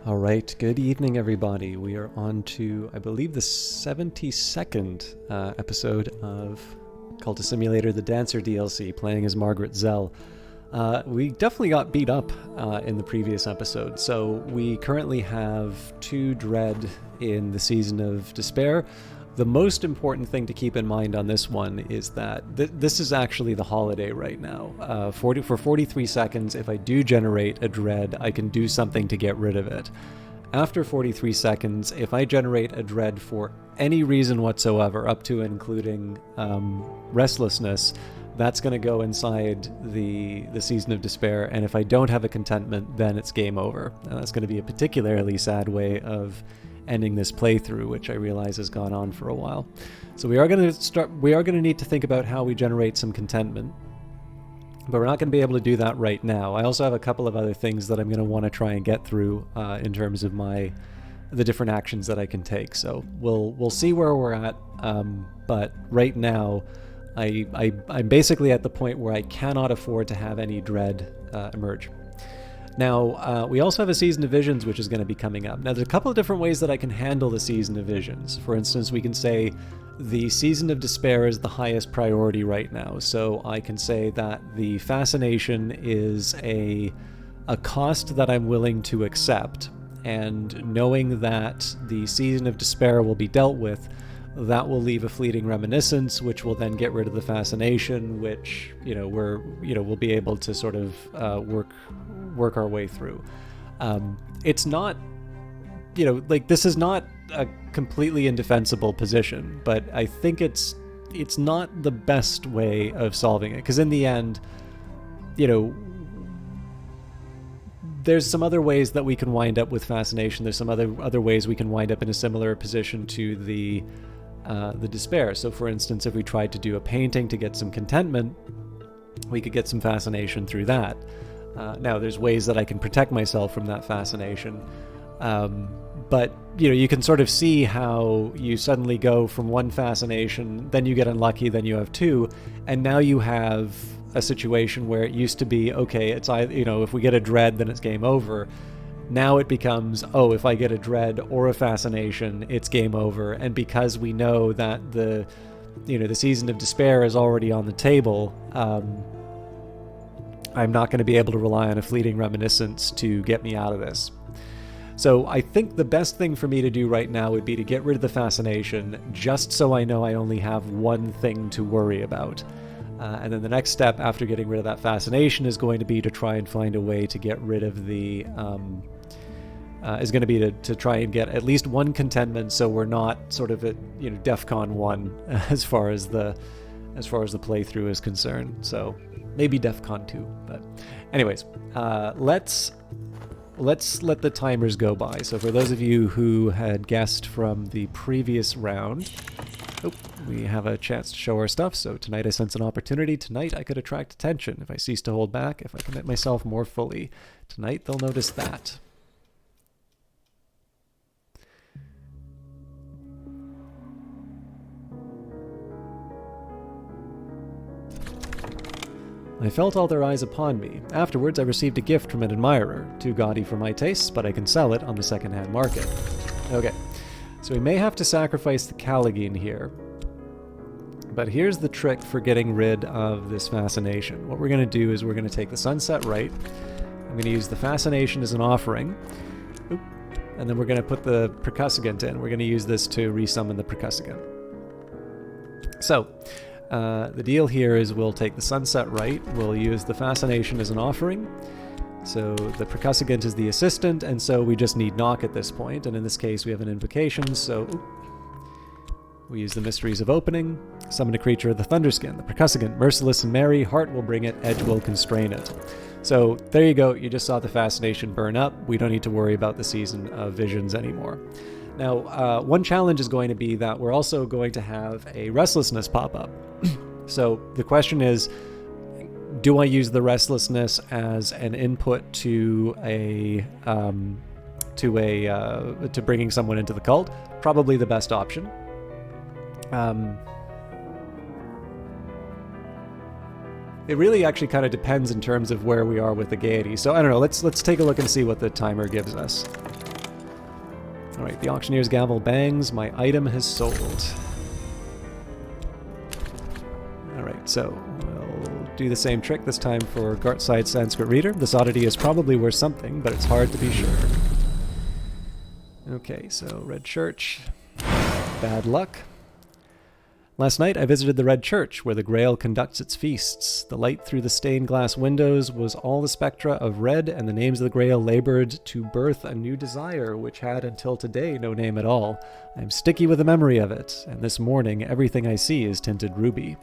All right, good evening, everybody. We are on to, I believe, the 72nd episode of Cultist Simulator the Dancer DLC, playing as Margaret Zell. We definitely got beat up in the previous episode, so we currently have 2 dread in the Season of Despair. The most important thing to keep in mind on this one is that this is actually the holiday right now. For 43 seconds, if I do generate a dread, I can do something to get rid of it. After 43 seconds, if I generate a dread for any reason whatsoever, up to and including restlessness, that's going to go inside the Season of Despair, and if I don't have a contentment, then it's game over. Now, that's going to be a particularly sad way of ending this playthrough, which I realize has gone on for a while. So we are going to need to think about how we generate some contentment, but we're not going to be able to do that right now. I also have a couple of other things that I'm going to want to try and get through in terms of the different actions that I can take. So we'll see where we're at, but right now I'm basically at the point where I cannot afford to have any dread emerge. Now, we also have a Season of Visions, which is going to be coming up. Now, there's a couple of different ways that I can handle the Season of Visions. For instance, we can say the Season of Despair is the highest priority right now. So I can say that the Fascination is a cost that I'm willing to accept. And knowing that the Season of Despair will be dealt with, that will leave a fleeting reminiscence, which will then get rid of the fascination, which we'll be able to sort of work our way through. It's not, this is not a completely indefensible position, but I think it's not the best way of solving it, because in the end, there's some other ways that we can wind up with fascination. There's some other ways we can wind up in a similar position to the despair. So for instance, if we tried to do a painting to get some contentment, we could get some fascination through that. Now there's ways that I can protect myself from that fascination, but you can sort of see how you suddenly go from one fascination, then you get unlucky, then you have 2, and now you have a situation where it used to be, okay, it's either, if we get a dread, then it's game over. Now it becomes, oh, if I get a dread or a fascination, it's game over. And because we know that the Season of Despair is already on the table, I'm not going to be able to rely on a fleeting reminiscence to get me out of this. So I think the best thing for me to do right now would be to get rid of the fascination, just so I know I only have one thing to worry about. And then the next step after getting rid of that fascination is going to be to try and find a way to get rid of the to try and get at least one contentment, so we're not sort of at DEFCON 1 as far as the playthrough is concerned. So maybe DEFCON 2, but anyways, let's let the timers go by. So for those of you who had guessed from the previous round, we have a chance to show our stuff. So tonight I sense an opportunity. Tonight I could attract attention if I cease to hold back, if I commit myself more fully. Tonight they'll notice that. I felt all their eyes upon me. Afterwards I received a gift from an admirer, too gaudy for my tastes, but I can sell it on the second-hand market. Okay, so we may have to sacrifice the Callagine here. But here's the trick for getting rid of this fascination. What we're going to do is we're going to take the Sunset Rite. I'm going to use the fascination as an offering. And then we're going to put the Percussagant in. We're going to use this to resummon the Percussagant. So, the deal here is we'll take the Sunset Rite, we'll use the fascination as an offering. So the Percussagant is the assistant, and so we just need knock at this point, and in this case we have an invocation, so we use the Mysteries of Opening, summon a creature of the Thunderskin, the Percussagant, merciless and merry, heart will bring it, edge will constrain it. So there you go, you just saw the fascination burn up, we don't need to worry about the Season of Visions anymore. Now, one challenge is going to be that we're also going to have a restlessness pop up. So the question is, do I use the restlessness as an input to bringing someone into the cult? Probably the best option. It really actually kind of depends in terms of where we are with the gaiety. So I don't know, let's take a look and see what the timer gives us. Alright, the auctioneer's gavel bangs. My item has sold. Alright, so we'll do the same trick this time for Gartside Sanskrit Reader. This oddity is probably worth something, but it's hard to be sure. Okay, so Red Church. Bad luck. Last night I visited the Red Church, where the Grail conducts its feasts. The light through the stained glass windows was all the spectra of red, and the names of the Grail labored to birth a new desire, which had until today no name at all. I am sticky with the memory of it, and this morning everything I see is tinted ruby.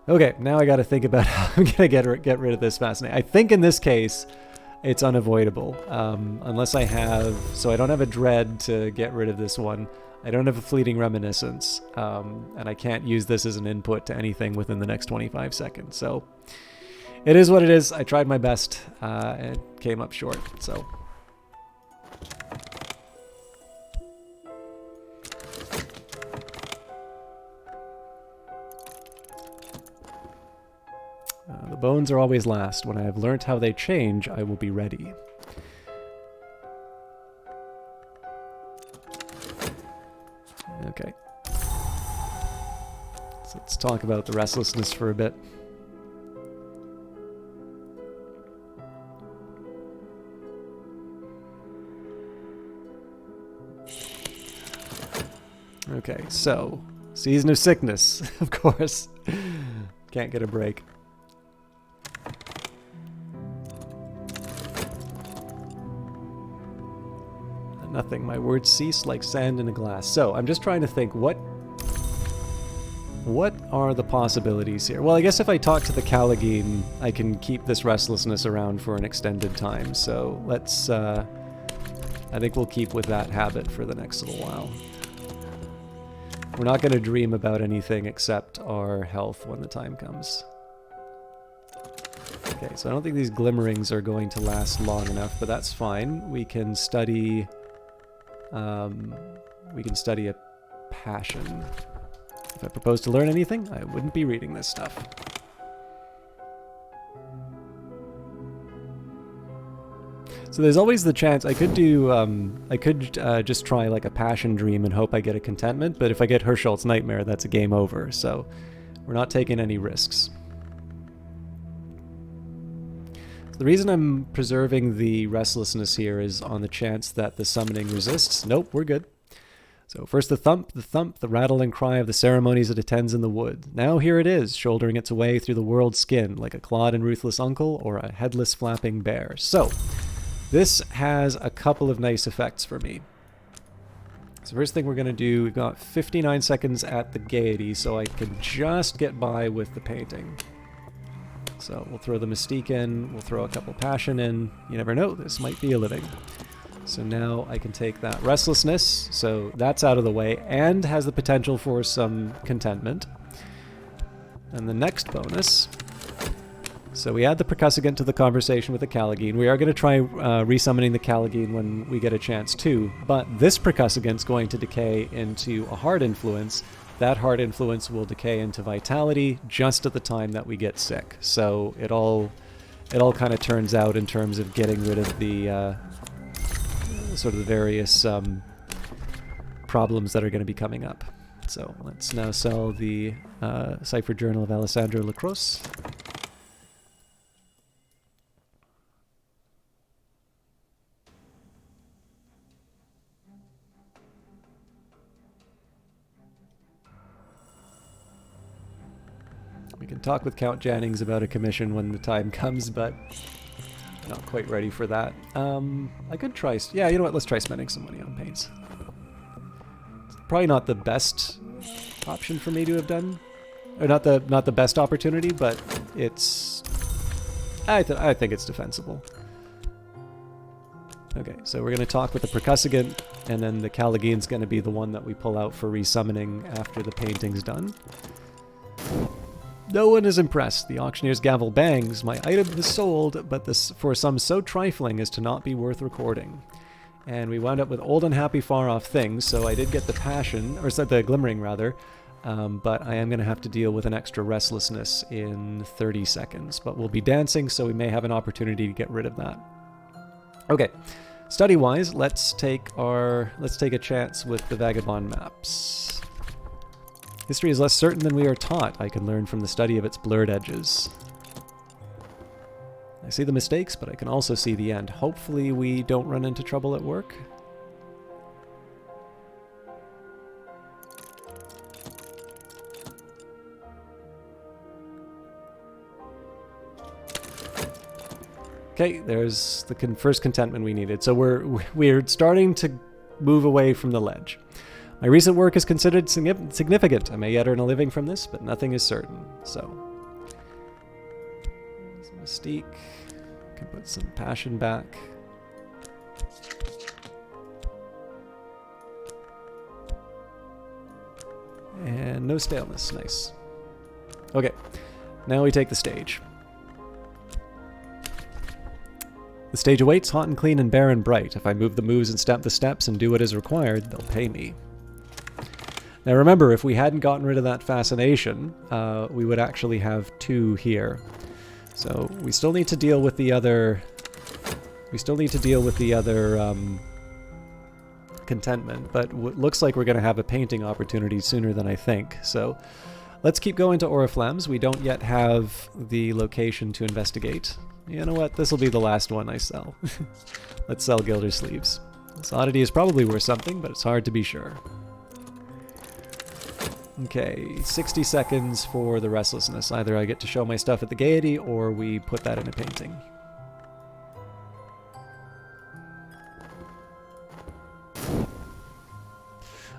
Okay, now I gotta think about how I'm gonna get rid of this fascinating. I think in this case, it's unavoidable. Unless I have... So I don't have a dread to get rid of this one. I don't have a fleeting reminiscence, and I can't use this as an input to anything within the next 25 seconds. So it is what it is. I tried my best, and came up short. So the bones are always last. When I have learnt how they change, I will be ready. Okay. So let's talk about the restlessness for a bit. Okay, so season of sickness, of course. Can't get a break. Nothing. My words cease like sand in a glass. So I'm just trying to think what are the possibilities here? Well, I guess if I talk to the Callagine, I can keep this restlessness around for an extended time. So let's, I think we'll keep with that habit for the next little while. We're not going to dream about anything except our health when the time comes. Okay, so I don't think these glimmerings are going to last long enough, but that's fine. We can study... we can study a passion. If I propose to learn anything, I wouldn't be reading this stuff. So there's always the chance I could do, just try like a passion dream and hope I get a contentment, but if I get Herschel's Nightmare, that's a game over, so we're not taking any risks. The reason I'm preserving the restlessness here is on the chance that the summoning resists. Nope, we're good. So first the thump, the rattle and cry of the ceremonies it attends in the wood. Now here it is, shouldering its way through the world's skin, like a clawed and ruthless uncle or a headless flapping bear. So, this has a couple of nice effects for me. So first thing we're going to do, we've got 59 seconds at the gaiety, so I can just get by with the painting. So we'll throw the Mystique in, we'll throw a couple Passion in, you never know, this might be a living. So now I can take that Restlessness, so that's out of the way, and has the potential for some Contentment. And the next bonus, so we add the Percussagant to the conversation with the Callagine. We are going to try resummoning the Callagine when we get a chance too, but this Percussagant's going to decay into a hard influence. That hard influence will decay into vitality just at the time that we get sick. So it all kind of turns out in terms of getting rid of the sort of the various problems that are going to be coming up. So let's now sell the Cipher Journal of Alessandro Lacrosse. We can talk with Count Jannings about a commission when the time comes, but not quite ready for that. I could try... Yeah, you know what? Let's try spending some money on paints. It's probably not the best option for me to have done. Or not the best opportunity, but it's... I think it's defensible. Okay, so we're going to talk with the Percussagant, and then the Callagine's going to be the one that we pull out for resummoning after the painting's done. No one is impressed. The auctioneer's gavel bangs. My item is sold, but this for some so trifling as to not be worth recording. And we wound up with old unhappy far off things, so I did get the passion, or the glimmering rather, but I am going to have to deal with an extra restlessness in 30 seconds. But we'll be dancing, so we may have an opportunity to get rid of that. Okay, Study-wise, let's take a chance with the Vagabond maps. History is less certain than we are taught. I can learn from the study of its blurred edges. I see the mistakes, but I can also see the end. Hopefully we don't run into trouble at work. Okay, there's the first contentment we needed. So we're starting to move away from the ledge. My recent work is considered significant. I may yet earn a living from this, but nothing is certain. So, mystique. Can put some passion back. And no staleness. Nice. Okay, now we take the stage. The stage awaits, hot and clean and bare and bright. If I move the moves and step the steps and do what is required, they'll pay me. Now remember, if we hadn't gotten rid of that fascination, we would actually have 2 here. So we still need to deal with the other... contentment, but looks like we're going to have a painting opportunity sooner than I think. So let's keep going to Oriflamme's. We don't yet have the location to investigate. You know what? This will be the last one I sell. Let's sell Gildersleeves. This oddity is probably worth something, but it's hard to be sure. Okay, 60 seconds for the restlessness. Either I get to show my stuff at the Gaiety, or we put that in a painting.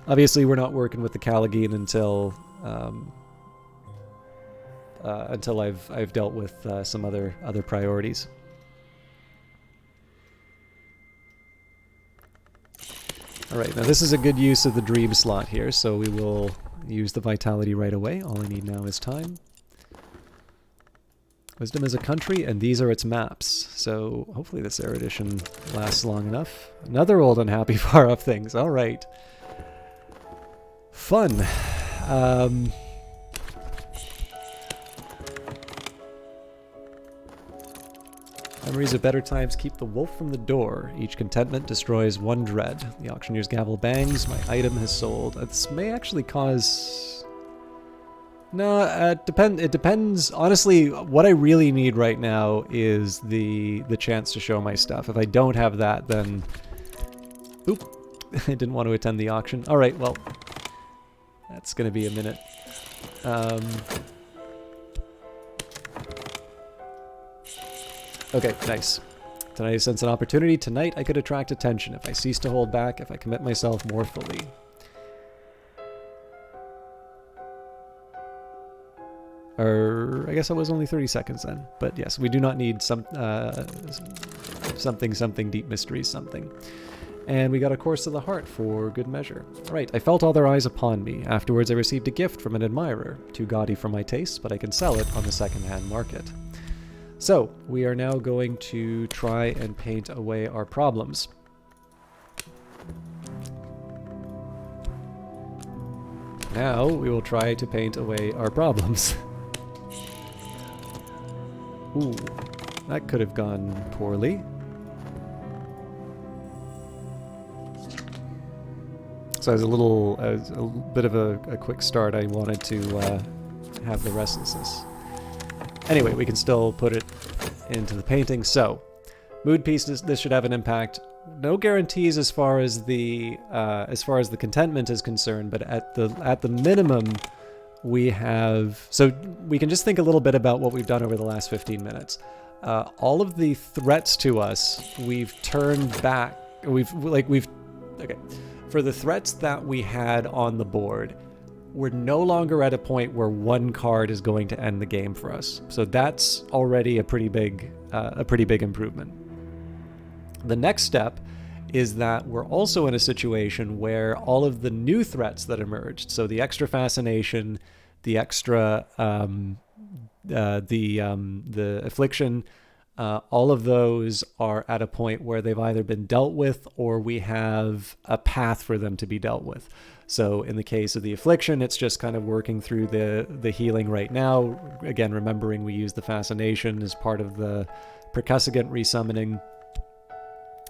Obviously, we're not working with the Callagine until I've dealt with some other priorities. All right, now this is a good use of the dream slot here, so we will use the vitality right away. All I need now is time. Wisdom is a country, and these are its maps. So hopefully this erudition lasts long enough. Another old unhappy far off things. All right. Fun. Memories of better times keep the wolf from the door. Each contentment destroys 1 dread. The auctioneer's gavel bangs. My item has sold. This may actually cause... No, it depends. Honestly, what I really need right now is the chance to show my stuff. If I don't have that, then... Oop. I didn't want to attend the auction. Alright, well... That's going to be a minute. Okay, nice. Tonight I sense an opportunity. Tonight I could attract attention if I cease to hold back, if I commit myself more fully. I guess that was only 30 seconds then. But yes, we do not need something deep mystery something. And we got a Course of the Heart for good measure. Right, I felt all their eyes upon me. Afterwards I received a gift from an admirer. Too gaudy for my taste, but I can sell it on the second-hand market. So, we are now going to try and paint away our problems. Now, we will try to paint away our problems. Ooh, that could have gone poorly. So as a bit of a quick start, I wanted to have the restlessness. Anyway, we can still put it into the painting. So, mood piece. This should have an impact. No guarantees as far as the contentment is concerned, but at the minimum, we have. So we can just think a little bit about what we've done over the last 15 minutes. All of the threats to us, we've turned back. Okay. For the threats that we had on the board, we're no longer at a point where 1 card is going to end the game for us. So that's already a pretty big improvement. The next step is that we're also in a situation where all of the new threats that emerged, so the extra fascination, the extra the affliction, all of those are at a point where they've either been dealt with or we have a path for them to be dealt with. So in the case of the affliction, it's just kind of working through the healing right now. Again, remembering we use the fascination as part of the percussivant resummoning.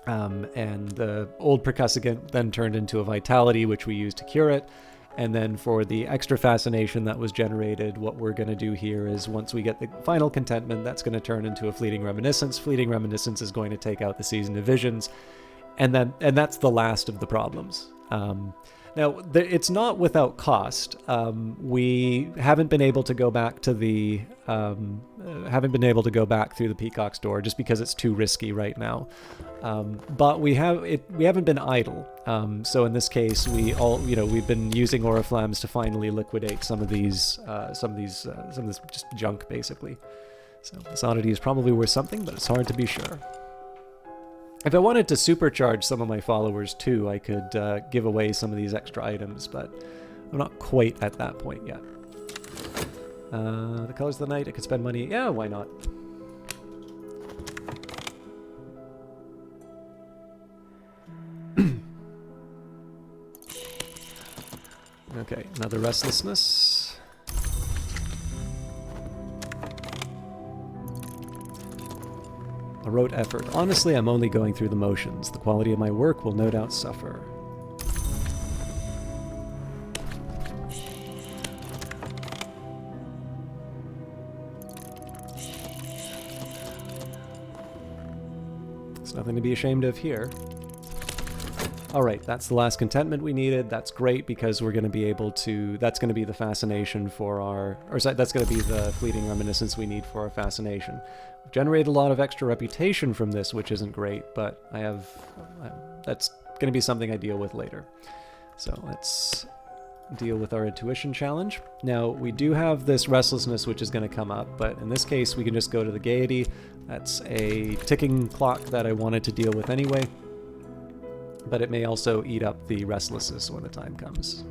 And the old percussivant then turned into a vitality, which we used to cure it. And then for the extra fascination that was generated, what we're going to do here is once we get the final contentment, that's going to turn into a fleeting reminiscence. Fleeting reminiscence is going to take out the season of visions. And that's the last of the problems. Now, it's not without cost. We haven't been able to go back to the through the Peacock's door just because it's too risky right now. But we haven't been idle. So in this case, we've been using Oriflammes to finally liquidate some of this just junk basically. So this oddity is probably worth something, but it's hard to be sure. If I wanted to supercharge some of my followers too, I could give away some of these extra items, but I'm not quite at that point yet. The colors of the night, I could spend money. Yeah, why not? Okay, another restlessness. A rote effort. Honestly, I'm only going through the motions. The quality of my work will no doubt suffer. There's nothing to be ashamed of here. Alright, that's the last contentment we needed. That's great because we're going to be able to... That's going to be the fascination for our... Or sorry, that's going to be the fleeting reminiscence we need for our fascination. We've generated a lot of extra reputation from this, which isn't great, but that's going to be something I deal with later. So let's deal with our intuition challenge. Now, we do have this restlessness which is going to come up, but in this case we can just go to the gaiety. That's a ticking clock that I wanted to deal with anyway. But it may also eat up the restlessness when the time comes.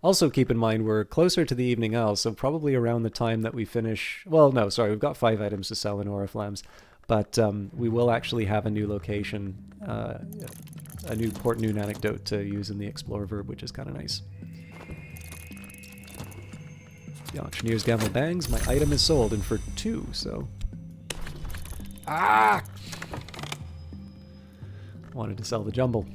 Also keep in mind we're closer to the evening owl, so probably around the time that we finish... Well, no, sorry, we've got 5 items to sell in Oriflammes, but we will actually have a new location, a new Port Noon anecdote to use in the Explore verb, which is kind of nice. The auctioneer's gavel bangs. My item is sold, and for 2, so... Ah! Wanted to sell the jumble.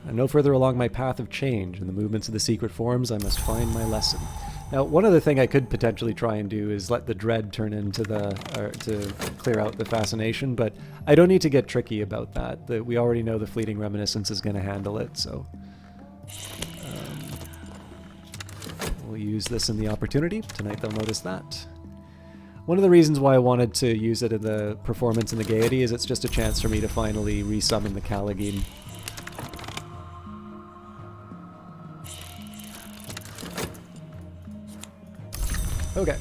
I'm no further along my path of change. In the movements of the secret forms, I must find my lesson. Now, one other thing I could potentially try and do is let the dread turn into to clear out the fascination, but I don't need to get tricky about that. We already know the fleeting reminiscence is going to handle it, so... We'll use this in the opportunity. Tonight they'll notice that. One of the reasons why I wanted to use it in the performance in the gaiety is it's just a chance for me to finally resummon the Callagine. Okay.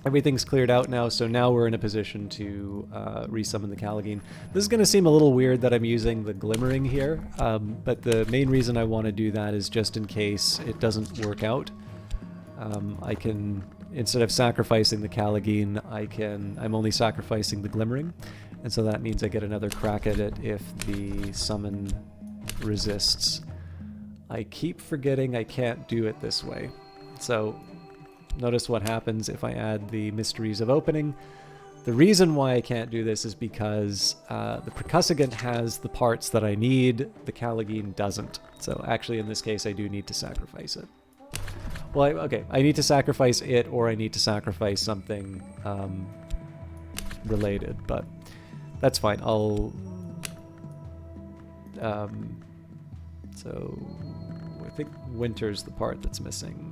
Everything's cleared out now, so now we're in a position to resummon the Callagine. This is going to seem a little weird that I'm using the Glimmering here, but the main reason I want to do that is just in case it doesn't work out. I can, instead of sacrificing the Callagine, I'm only sacrificing the Glimmering, and so that means I get another crack at it if the summon resists. I keep forgetting I can't do it this way, so... Notice what happens if I add the Mysteries of Opening. The reason why I can't do this is because the percussivant has the parts that I need, the Callagine doesn't. So actually in this case I do need to sacrifice it. Well, okay, I need to sacrifice it or I need to sacrifice something related, but that's fine. I'll... so I think Winter's the part that's missing.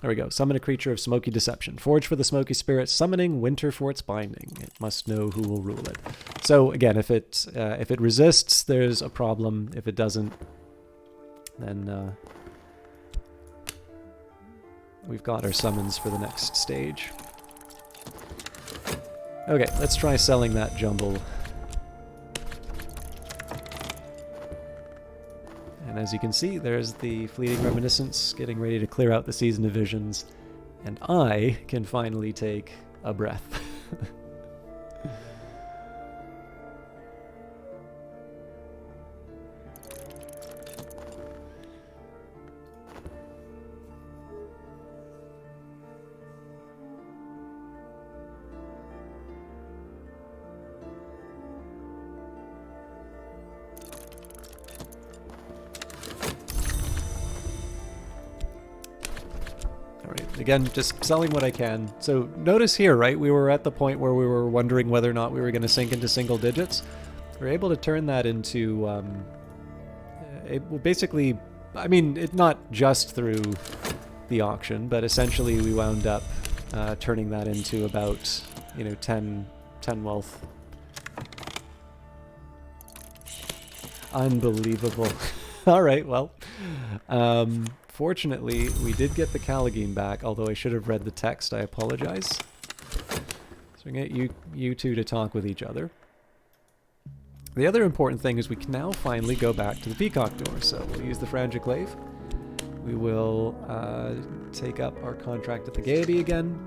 There we go. Summon a creature of smoky deception. Forge for the smoky spirit, summoning Winter for its binding. It must know who will rule it. So again, if it resists, there's a problem. If it doesn't, then we've got our summons for the next stage. Okay, let's try selling that jumble. And as you can see, there's the fleeting reminiscence getting ready to clear out the season of visions, and I can finally take a breath. again, just selling what I can. So notice here, right, we were at the point where we were wondering whether or not we were going to sink into single digits. We're able to turn that into, basically, I mean, not just through the auction, but essentially we wound up turning that into about, 10 wealth. Unbelievable. All right, well, fortunately, we did get the Callagine back, although I should have read the text. I apologize. So we get you two to talk with each other. The other important thing is we can now finally go back to the Peacock Door. So we'll use the Frangiclave. We will take up our contract at the Gaiety again.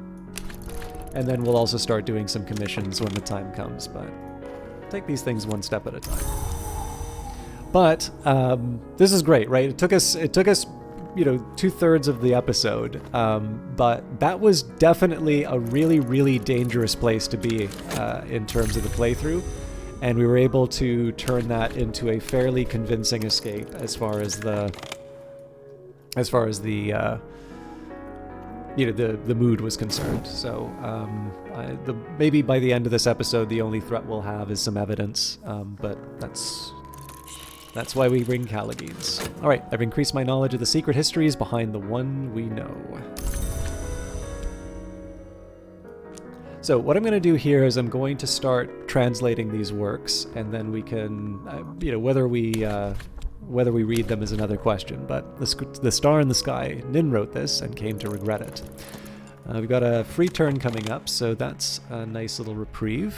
And then we'll also start doing some commissions when the time comes. But take these things one step at a time. But this is great, right? It took us 2/3 of the episode. But that was definitely a really, really dangerous place to be in terms of the playthrough. And we were able to turn that into a fairly convincing escape as far as the the mood was concerned. So maybe by the end of this episode, the only threat we'll have is some evidence. But that's why we bring Callagines. All right, I've increased my knowledge of the secret histories behind the one we know. So what I'm going to do here is I'm going to start translating these works, and then we can, whether we read them is another question. But the Star in the Sky, Nin wrote this and came to regret it. We've got a free turn coming up, so that's a nice little reprieve.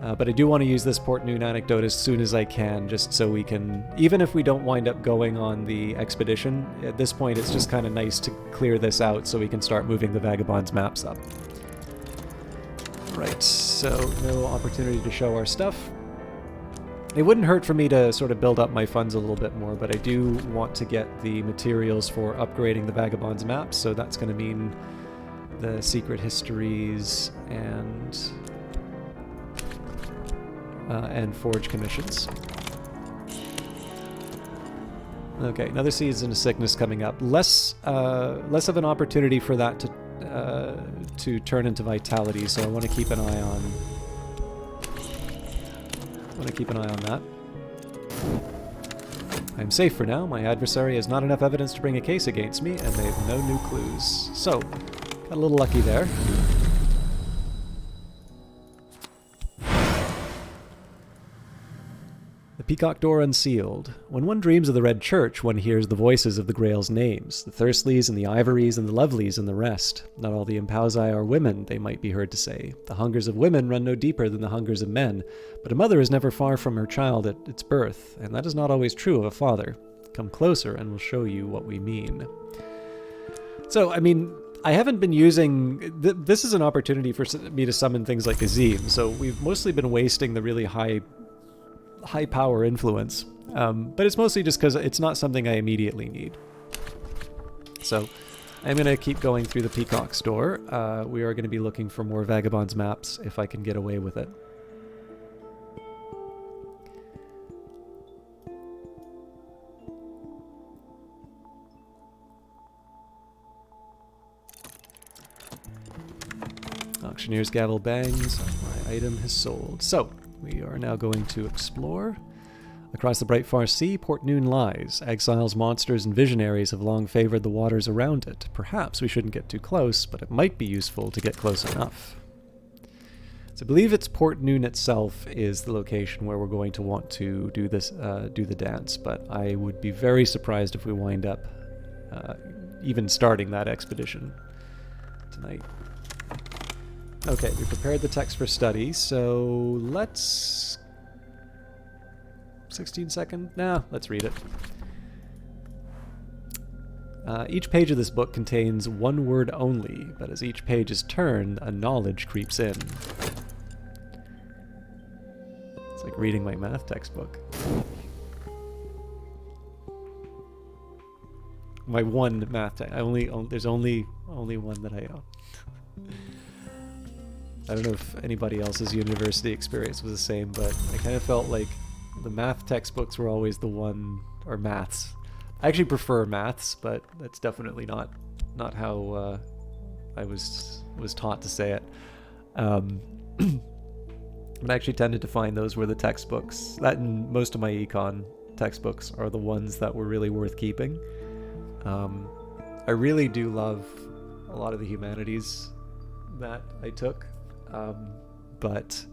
But I do want to use this Port Noon anecdote as soon as I can, just so we can, even if we don't wind up going on the expedition, at this point it's just kind of nice to clear this out so we can start moving the Vagabond's maps up. Right, so no opportunity to show our stuff. It wouldn't hurt for me to sort of build up my funds a little bit more, but I do want to get the materials for upgrading the Vagabond's maps, so that's going to mean the secret histories and forge commissions. Okay, another season of sickness coming up. Less of an opportunity for that to turn into vitality, so I want to keep an eye on. That. I'm safe for now. My adversary has not enough evidence to bring a case against me, and they have no new clues. So, got a little lucky there. Peacock Door unsealed. When one dreams of the Red Church, one hears the voices of the Grail's names, the Thirstleys and the Ivories and the Lovelies and the rest. Not all the Impausi are women, they might be heard to say. The hungers of women run no deeper than the hungers of men, but a mother is never far from her child at its birth, and that is not always true of a father. Come closer and we'll show you what we mean. So, I mean, I haven't been using... this is an opportunity for me to summon things like Azim, so we've mostly been wasting the really high power influence, but it's mostly just because it's not something I immediately need. So I'm going to keep going through the Peacock Store. We are going to be looking for more Vagabond's maps if I can get away with it. Auctioneer's gavel bangs. My item has sold. So we are now going to explore. Across the bright far sea, Port Noon lies. Exiles, monsters, and visionaries have long favored the waters around it. Perhaps we shouldn't get too close, but it might be useful to get close enough. So I believe it's Port Noon itself is the location where we're going to want to do this, do the dance, but I would be very surprised if we wind up even starting that expedition tonight. Okay, we prepared the text for study, so let's... 16 second? Nah, let's read it. Each page of this book contains one word only, but as each page is turned, a knowledge creeps in. It's like reading my math textbook. My one math text. There's only one that I own. I don't know if anybody else's university experience was the same, but I kind of felt like the math textbooks were always the one, or maths. I actually prefer maths, but that's definitely not not how I was taught to say it. But I actually tended to find those were the textbooks. That and most of my econ textbooks are the ones that were really worth keeping. I really do love a lot of the humanities that I took, but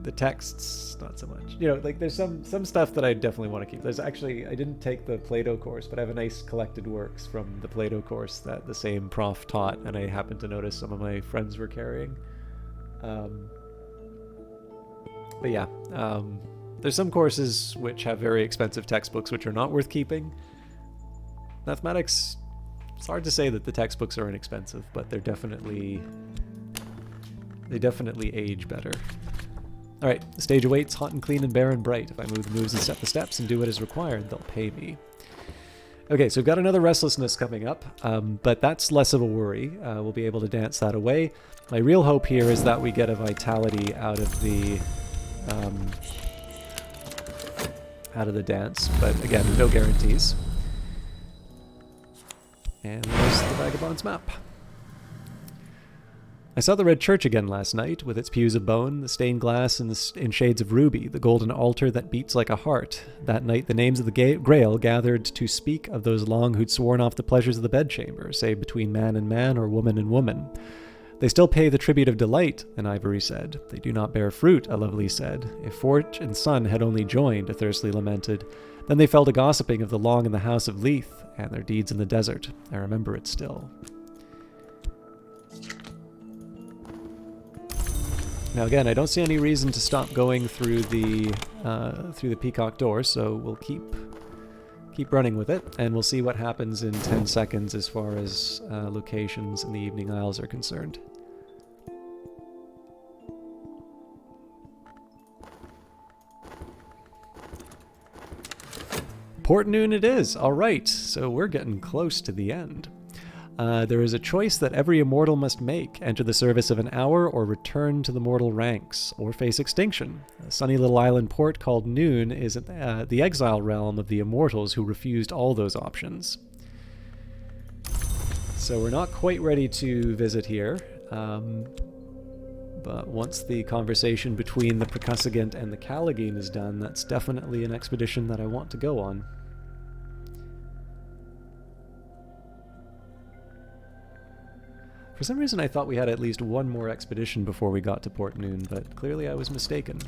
the texts, not so much. You know, like there's some stuff that I definitely want to keep. There's actually, I didn't take the Plato course, but I have a nice collected works from the Plato course that the same prof taught, and I happened to notice some of my friends were carrying. But yeah, there's some courses which have very expensive textbooks which are not worth keeping. Mathematics, it's hard to say that the textbooks are inexpensive, but they definitely age better. All right, the stage awaits, hot and clean and bare and bright. If I move the moves and set the steps and do what is required, they'll pay me. Okay, so we've got another restlessness coming up, but that's less of a worry. We'll be able to dance that away. My real hope here is that we get a vitality out of the dance, but again, no guarantees. And there's the Vagabond's map. I saw the red church again last night, with its pews of bone, the stained glass in shades of ruby, the golden altar that beats like a heart. That night the names of the Grail gathered to speak of those long who'd sworn off the pleasures of the bedchamber, save between man and man or woman and woman. They still pay the tribute of delight, an ivory said. They do not bear fruit, a lovely said. If forge and sun had only joined, a thirstly lamented. Then they fell to gossiping of the long in the house of Leith, and their deeds in the desert. I remember it still. Now again, I don't see any reason to stop going through the peacock door, so we'll keep running with it, and we'll see what happens in 10 seconds as far as locations in the Evening Isles are concerned. Port Noon it is! Alright, so we're getting close to the end. There is a choice that every immortal must make: enter the service of an hour, or return to the mortal ranks, or face extinction. A sunny little island port called Noon is the exile realm of the immortals who refused all those options. So we're not quite ready to visit here, but once the conversation between the Percussagant and the Callagine is done, that's definitely an expedition that I want to go on. For some reason I thought we had at least one more expedition before we got to Port Noon, but clearly I was mistaken.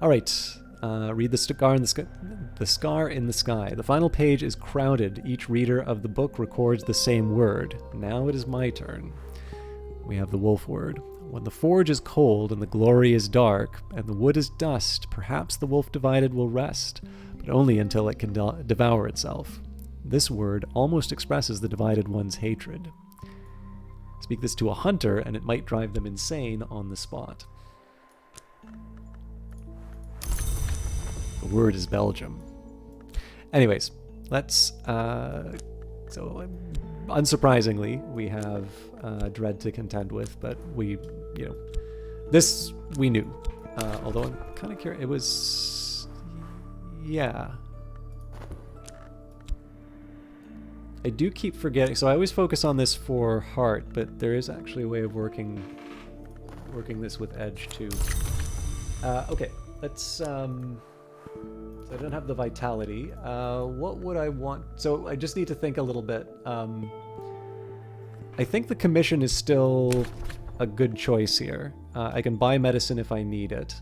Alright, read the scar in the scar in the sky. The final page is crowded. Each reader of the book records the same word. Now it is my turn. We have the wolf word. When the forge is cold and the glory is dark, and the wood is dust, perhaps the wolf divided will rest, but only until it can devour itself. This word almost expresses the divided one's hatred. Speak this to a hunter, and it might drive them insane on the spot. The word is Belgium. Anyways, let's... So, unsurprisingly, we have Dread to contend with, but we, you know... This, we knew. Although I'm kind of curious... It was... Yeah... I do keep forgetting, so I always focus on this for heart, but there is actually a way of working this with edge too. Okay, let's, so I don't have the vitality. What would I want? So I just need to think a little bit. I think the commission is still a good choice here. I can buy medicine if I need it.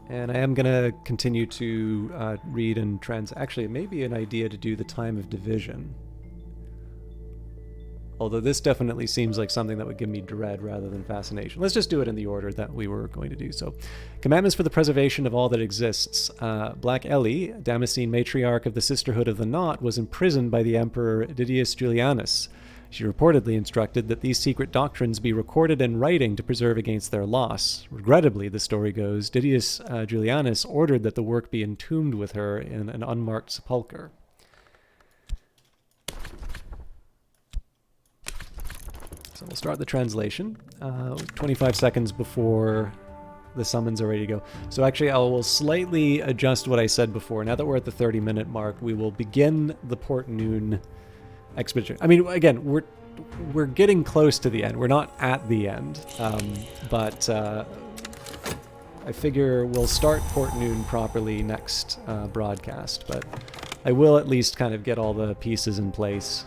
And I am going to continue to read and Actually, it may be an idea to do the time of division. Although this definitely seems like something that would give me dread rather than fascination. Let's just do it in the order that we were going to do. So, commandments for the preservation of all that exists. Black Ellie, Damascene matriarch of the Sisterhood of the Knot, was imprisoned by the Emperor Didius Julianus. She reportedly instructed that these secret doctrines be recorded in writing to preserve against their loss. Regrettably, the story goes, Didius Julianus ordered that the work be entombed with her in an unmarked sepulchre. So we'll start the translation 25 seconds before the summons are ready to go. So actually I will slightly adjust what I said before. Now that we're at the 30-minute mark, we will begin the Port Noon expedition. I mean, again, we're getting close to the end. We're not at the end, but I figure we'll start Port Noon properly next broadcast, but I will at least kind of get all the pieces in place.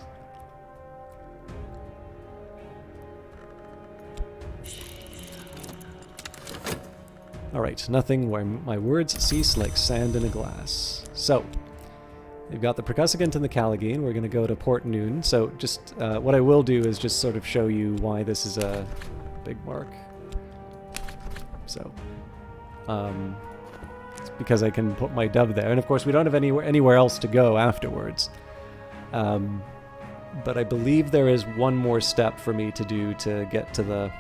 All right, nothing where my words cease like sand in a glass. So, we've got the Percussagant and the Callagine. We're going to go to Port Noon. So just what I will do is just sort of show you why this is a big mark. So, it's because I can put my dove there. And of course, we don't have anywhere else to go afterwards. But I believe there is one more step for me to do to get to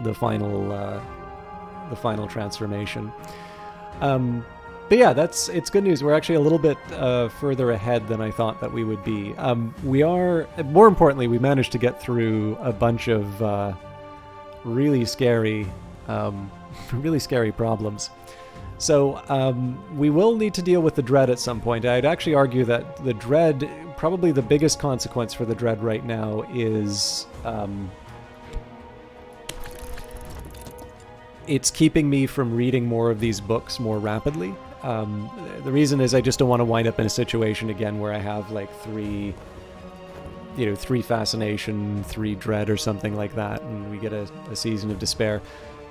the final transformation. But yeah, it's good news. We're actually a little bit further ahead than I thought that we would be. We are, more importantly, we managed to get through a bunch of really scary problems. So we will need to deal with the dread at some point. I'd actually argue that the dread, probably the biggest consequence for the dread right now is it's keeping me from reading more of these books more rapidly. The reason is I just don't want to wind up in a situation again where I have like three fascination, 3 dread or something like that, and we get a season of despair.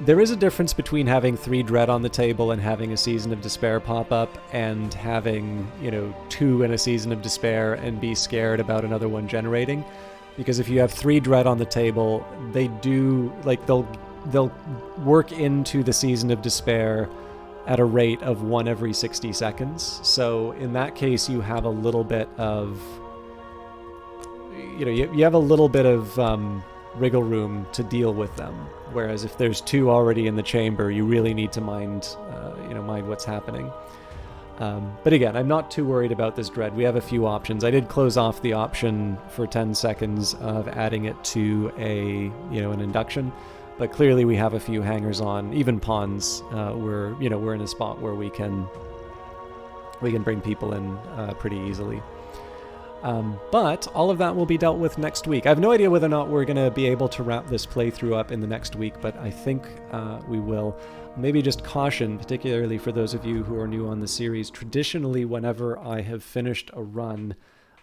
There is a difference between having 3 dread on the table and having a season of despair pop up, and having 2 in a season of despair and be scared about another one generating. Because if you have 3 dread on the table, they do, like, they'll work into the season of despair at a rate of 1 every 60 seconds. So in that case, you have a little bit of, you have a little bit of wriggle room to deal with them. Whereas if there's 2 already in the chamber, you really need to mind what's happening. But again, I'm not too worried about this dread. We have a few options. I did close off the option for 10 seconds of adding it to an induction. But clearly we have a few hangers on, even pawns. We're in a spot where we can bring people in pretty easily. But all of that will be dealt with next week. I have no idea whether or not we're going to be able to wrap this playthrough up in the next week, but I think we will. Maybe just caution, particularly for those of you who are new on the series. Traditionally, whenever I have finished a run,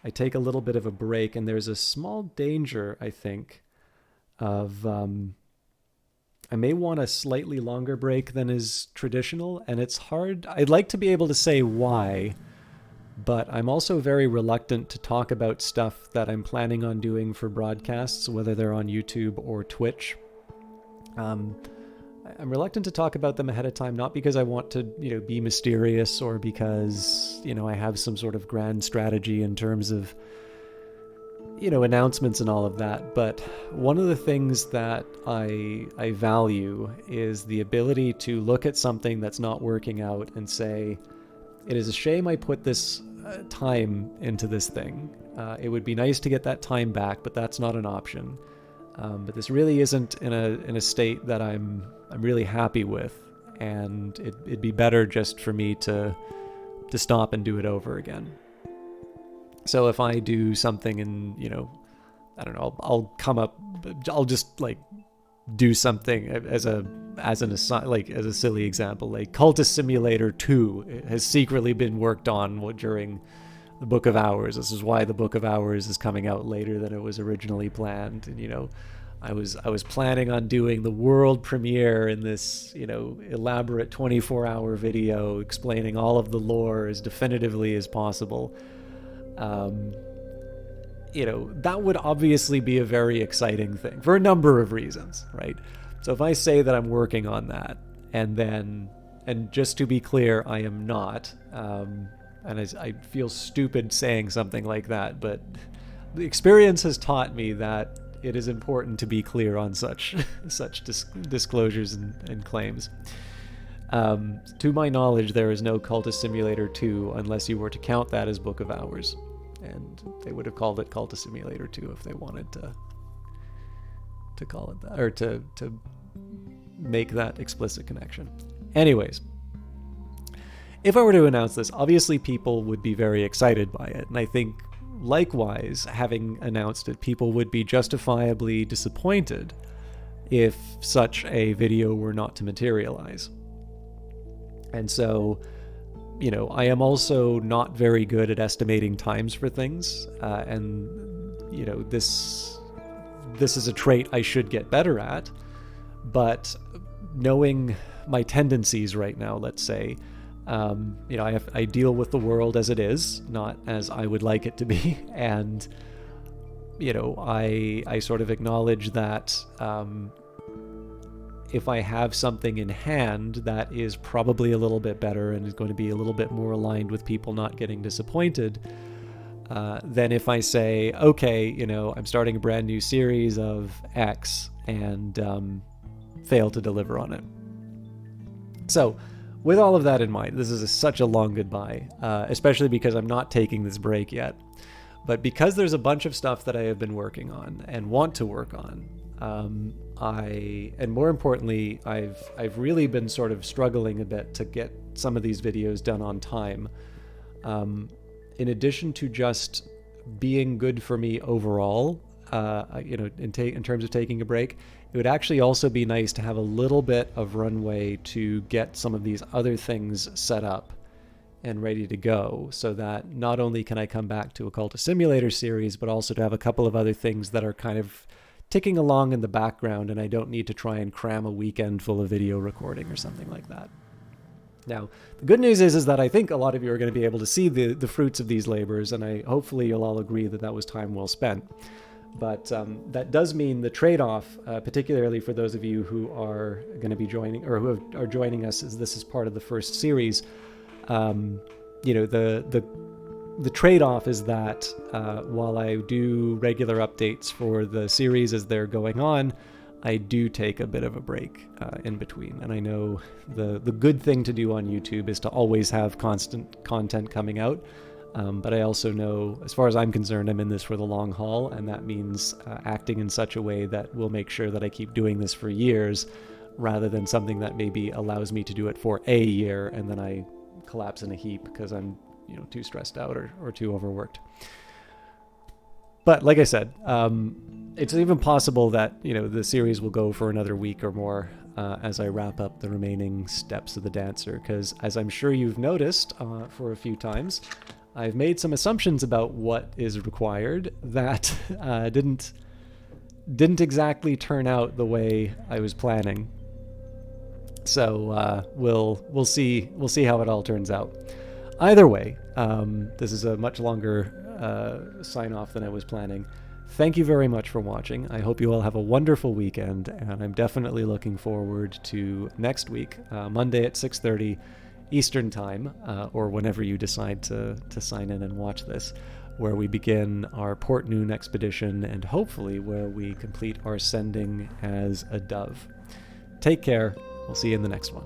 I take a little bit of a break, and there's a small danger, I think, of... I may want a slightly longer break than is traditional, and it's hard. I'd like to be able to say why, but I'm also very reluctant to talk about stuff that I'm planning on doing for broadcasts, whether they're on YouTube or Twitch. I'm reluctant to talk about them ahead of time, not because I want to, be mysterious, or because, I have some sort of grand strategy in terms of announcements and all of that, but one of the things that I value is the ability to look at something that's not working out and say, it is a shame I put this time into this thing. It would be nice to get that time back, but that's not an option. But this really isn't in a state that I'm really happy with, and it'd be better just for me to stop and do it over again. So if I do something and, I don't know, I'll just like do something as a silly example, like Cultist Simulator 2 has secretly been worked on during the Book of Hours. This is why the Book of Hours is coming out later than it was originally planned. And, I was planning on doing the world premiere in this, elaborate 24-hour video explaining all of the lore as definitively as possible. That would obviously be a very exciting thing for a number of reasons, right? So if I say that I'm working on that, and just to be clear, I am not, and I feel stupid saying something like that, but the experience has taught me that it is important to be clear on such disclosures and claims. To my knowledge, there is no Cultist Simulator 2 unless you were to count that as Book of Hours. And they would have called it Cultist Simulator 2 if they wanted to to call it that, or to make that explicit connection. Anyways, if I were to announce this, obviously people would be very excited by it, and I think likewise, having announced it, people would be justifiably disappointed if such a video were not to materialize. And so, you know, I am also not very good at estimating times for things, and you know, this is a trait I should get better at, but knowing my tendencies right now, let's say, you know, I deal with the world as it is, not as I would like it to be, and you know, I sort of acknowledge that if I have something in hand that is probably a little bit better and is going to be a little bit more aligned with people not getting disappointed, then if I say, okay, you know, I'm starting a brand new series of X and fail to deliver on it. So with all of that in mind, this is such a long goodbye, especially because I'm not taking this break yet. But because there's a bunch of stuff that I have been working on and want to work on, and more importantly, I've really been sort of struggling a bit to get some of these videos done on time. In addition to just being good for me overall, you know, in terms of taking a break, it would actually also be nice to have a little bit of runway to get some of these other things set up and ready to go, so that not only can I come back to a Cultist Simulator series, but also to have a couple of other things that are kind of ticking along in the background, and I don't need to try and cram a weekend full of video recording or something like that. Now, the good news is that I think a lot of you are going to be able to see the fruits of these labors, and hopefully you'll all agree that that was time well spent. But that does mean the trade-off, particularly for those of you who are going to be joining, or who are joining us as this is part of the first series. You know, the trade-off is that while I do regular updates for the series as they're going on, I do take a bit of a break in between. And I know the good thing to do on YouTube is to always have constant content coming out. But I also know, as far as I'm concerned, I'm in this for the long haul, and that means acting in such a way that will make sure that I keep doing this for years, rather than something that maybe allows me to do it for a year and then I collapse in a heap because I'm, you know, too stressed out or too overworked. But like I said, it's even possible that, you know, the series will go for another week or more as I wrap up the remaining steps of the Dancer, because as I'm sure you've noticed for a few times, I've made some assumptions about what is required that didn't exactly turn out the way I was planning. So we'll see how it all turns out. Either way, this is a much longer sign off than I was planning. Thank you very much for watching. I hope you all have a wonderful weekend, and I'm definitely looking forward to next week, Monday at 6:30 Eastern Time, or whenever you decide to sign in and watch this, where we begin our Port Noon expedition and hopefully where we complete our sending as a dove. Take care. We'll see you in the next one.